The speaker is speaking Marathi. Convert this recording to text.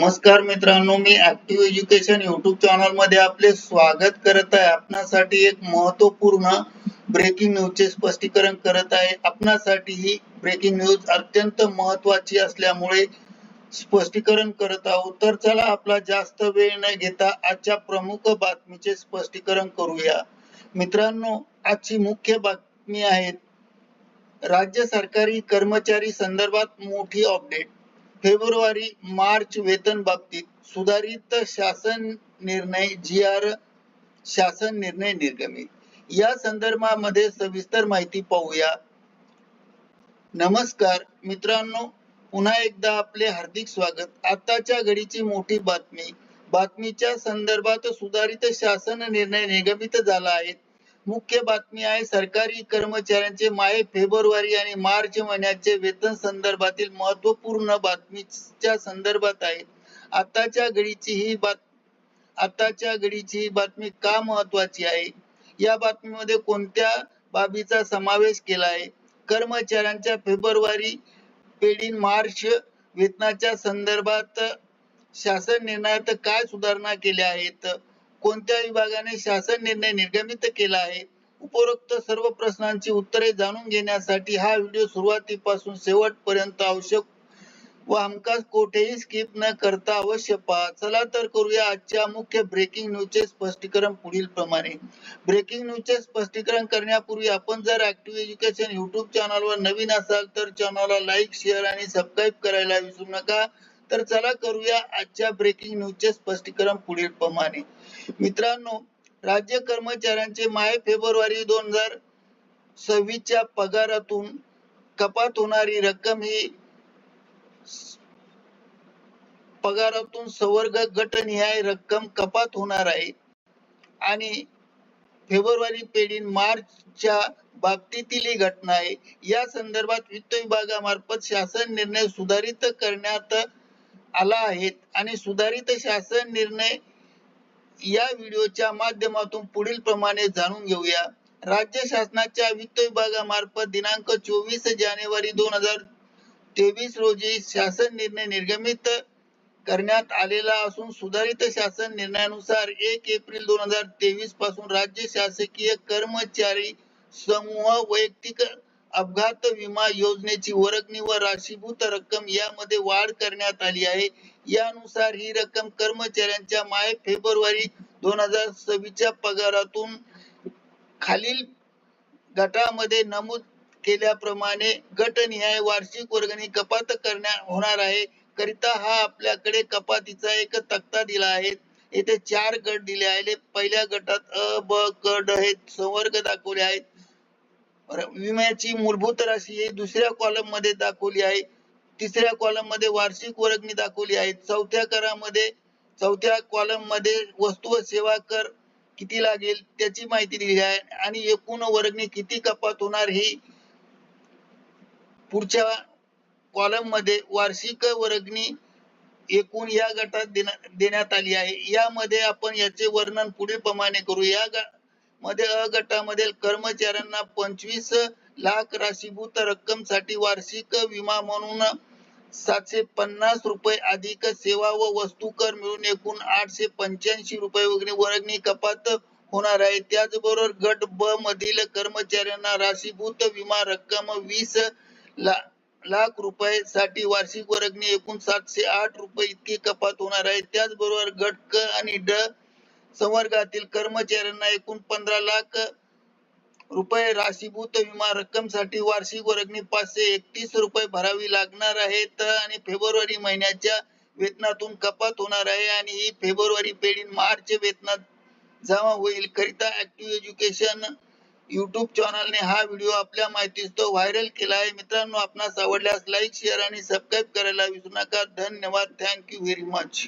नमस्कार मित्रांनो, मी ऍक्टिव्ह एज्युकेशन युट्यूब चॅनल मध्ये आपले स्वागत करत आहे। आपणासाठी एक महत्त्वपूर्ण ब्रेकिंग न्यूजचे स्पष्टीकरण करत आहे। आपणासाठी ही ब्रेकिंग न्यूज अत्यंत महत्त्वाची असल्यामुळे स्पष्टीकरण करत आहोत। तर चला आपला जास्त वेळ न घेता आजच्या प्रमुख बातमीचे स्पष्टीकरण करूया। मित्रांनो, आजची मुख्य बातमी आहे राज्य सरकारी कर्मचारी संदर्भात मोठी अपडेट। फेब्रुवारी मार्च वेतन बाबतीत सुधारित शासन निर्णय शासन निर्णय निर्गमित। या संदर्भामध्ये सविस्तर माहिती पाहूया। नमस्कार मित्रांनो, पुन्हा एकदा आपले हार्दिक स्वागत। आताच्या घडीची मोठी बातमीच्या संदर्भात सुधारित शासन निर्णय निर्गमित झाला आहे। मुख्य बातमी आहे सरकारी कर्मचाऱ्यांचे फेब्रुवारी आणि मार्च महिन्याचे वेतन संदर्भातील महत्त्वपूर्ण बातमीच्या संदर्भात आहे। आताच्या घडीची ही बातमी का महत्त्वाची आहे? या बातमीमध्ये कोणत्या बाबीचा समावेश केला आहे? कर्मचाऱ्यांच्या फेब्रुवारी पेंडिंग मार्च वेतनाच्या संदर्भात शासन निर्णयात काय सुधारणा केल्या आहेत? कोणत्या विभागाने शासन निर्णय निर्गमित केला आहे? उपरोक्त सर्व प्रश्नांची उत्तरे जाणून घेण्यासाठी हा व्हिडिओ सुरुवातीपासून शेवटपर्यंत आवश्यक व हमखास कोठेही स्किप न करता अवश्य पहा। चला तर करूया आजच्या मुख्य ब्रेकिंग न्यूजचे स्पष्टीकरण पुढील प्रमाणे। ब्रेकिंग न्यूजचे स्पष्टीकरण करण्यापूर्वी आपण जर ऍक्टिव्ह एज्युकेशन युट्यूब चॅनलवर नवीन असाल तर चॅनलला लाईक, शेअर आणि सबस्क्राईब करायला विसरू नका। तर चला करूया आजच्या ब्रेकिंग न्यूजचे स्पष्टीकरण पुढील प्रमाणे। मित्रांनो, राज्य कर्मचाऱ्यांचे फेब्रुवारी 2026च्या पगारातून कपात होणारी रक्कम ही पगारातून संवर्ग गटनिहाय रक्कम कपात होणार आहे आणि फेब्रुवारी पेंडिंग मार्चच्या बाबतीतील ही घटना आहे। या संदर्भात वित्त विभागामार्फत शासन निर्णय सुधारित करण्यात आला आहे आणि सुधारित शासन निर्णय या व्हिडिओच्या माध्यमातून पुढील प्रमाणे जाणून घेऊया। राज्य शासनाच्या वित्त विभागामार्फत दिनांक 24 जानेवारी 2023 रोजी शासन निर्णय निर्गमित करण्यात आलेला असून सुधारित शासन निर्णयानुसार 1 एप्रिल 2023 पासून राज्य शासकीय कर्मचारी समूह वैयक्तिक अपघात विमा योजनेची वर्गणी व राशीभूत रक्कम यामध्ये वाढ करण्यात आली आहे। यानुसार ही रक्कम कर्मचाऱ्यांच्या फेब्रुवारी 2026च्या पगारातून खालील गटामध्ये नमूद केल्याप्रमाणे गटनिहाय वार्षिक वर्गणी कपात होणार आहे। करिता हा आपल्याकडे कपातीचा एक तक्ता दिला आहे। येथे 4 गट दिले आहेत। पहिल्या गटात अ, ब, क, ड हे संवर्ग दाखवले आहेत। विम्याची मूलभूत राशी ही दुसऱ्या कॉलम मध्ये दाखवली आहे। तिसऱ्या कॉलम मध्ये वार्षिक वर्गणी दाखवली आहे। चौथ्या कॉलम मध्ये वस्तू व सेवा कर किती लागेल त्याची माहिती दिली आहे आणि एकूण वर्गणी किती कपात होणार ही पुढच्या कॉलम मध्ये वार्षिक वर्गणी एकूण या गटात देण्यात आली आहे। यामध्ये आपण याचे वर्णन पुढील प्रमाणे करू। या मध्ये अ गटामधील कर्मचाऱ्यांना 25 लाख राशीभूत रक्कम साठी वार्षिक विमा म्हणून 750 रुपये अधिक सेवा व वस्तू कर मिळून एकूण 885 रुपये वर्गणी कपात होणार आहे। त्याचबरोबर गट ब मधील कर्मचाऱ्यांना राशीभूत विमा रक्कम 20 लाख रुपये साठी वार्षिक वर्गणी एकूण 708 रुपये इतकी कपात होणार आहे। त्याचबरोबर गट क आणि ड संवर्गातील कर्मचाऱ्यांना एकूण 15 लाख रुपये राशीभूत विमा रक्कम साठी वार्षिक वर्गणी 531 रुपये भरावी लागणार आहेत आणि फेब्रुवारी महिन्याच्या वेतनातून कपात होणार आहे आणि ही फेब्रुवारी पेंडिंग मार्च वेतनात जमा होईल। करिता ऍक्टिव्ह एज्युकेशन युट्यूब चॅनलने हा व्हिडिओ आपल्या माहितीस्तव व्हायरल केला आहे। मित्रांनो, आपणास आवडल्यास लाईक, शेअर आणि सबस्क्राईब करायला विसरू नका। धन्यवाद। Thank you very much.